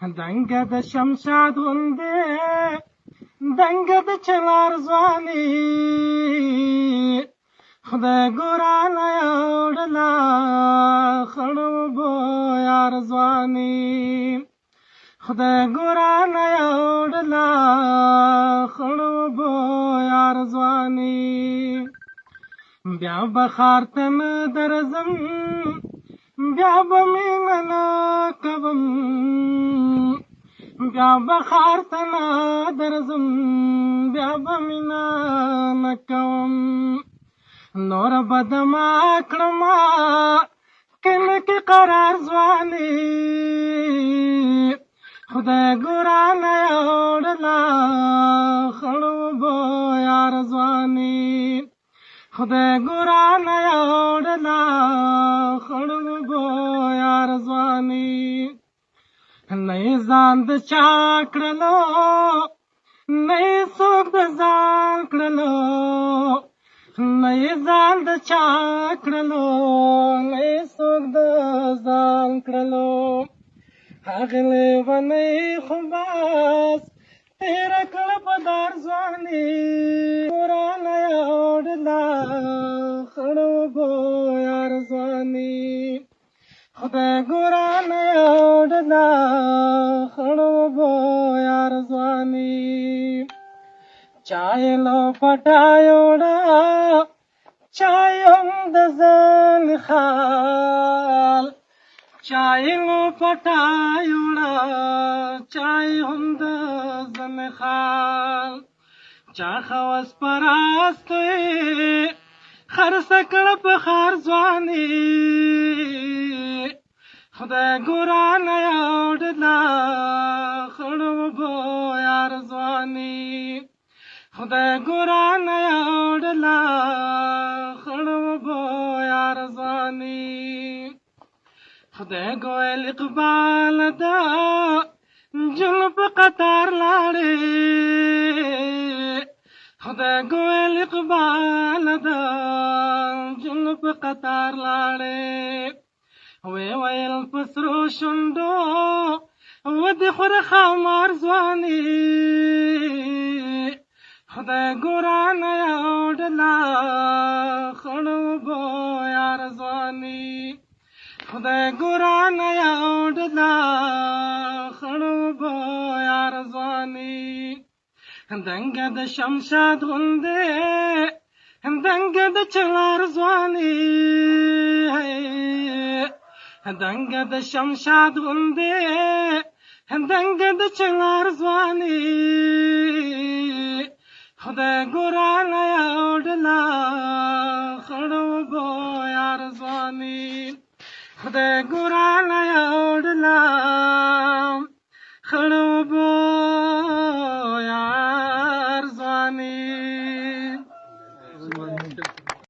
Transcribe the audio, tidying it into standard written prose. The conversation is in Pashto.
دنګه د شمشاد غوندې دنګه د چنار ځواني خدای ګرانه یوړله خړو بو یار ځواني خدای ګرانه یوړله خړو بو یار ځواني بیا به ښار ته نه درځم بیا به مینه نه کوم بیا به ښار ته نه درځم بیا به مینه نه کوم نور به دما کړمه کله کې قرار ځواني خدای ګرانه یوړله خړو بو یار ځواني خدای ګرانه یوړله خړو بو یار ځواني نه یې ځان د چا کړلو نه یې څوک د ځان کړلو نه یې ځان د چا کړلو نه یې څوک د ځان کړلو هغه لیونۍ خو بس تېره کړه په دار ځواني ګرانه یوړله خړو بو یار ځواني خدای ګرانه یوړله خړو بو یار ځواني چای لو پټا یوړه چای هم د ځان خال چای لو پټا یوړه چای هم د ځان خال چا خواس پراستوي خرڅه کړه په ښار ځواني خدای ګرانه یوړله خړو بو یار ځواني خدای ګرانه یوړله خړو بو یار ځواني خدای ګویل اقبال ده جل په قطار لاړې خدای ګویل اقبال ده جل په قطار لاړې وی ویل په سرو شونډو ودې خوره خامار ځواني خدای ګرانه یوړله خړو بو یار ځواني خدای ګرانه یوړله خړو بو یار ځواني دنګه د شمشاد غوندې دنګه د چنار ځواني دنګه د شمشاد غوندې دنګه د چنار ځواني خدای ګرانه یوړله خړو بو یار ځواني خدای ګرانه یوړله خړو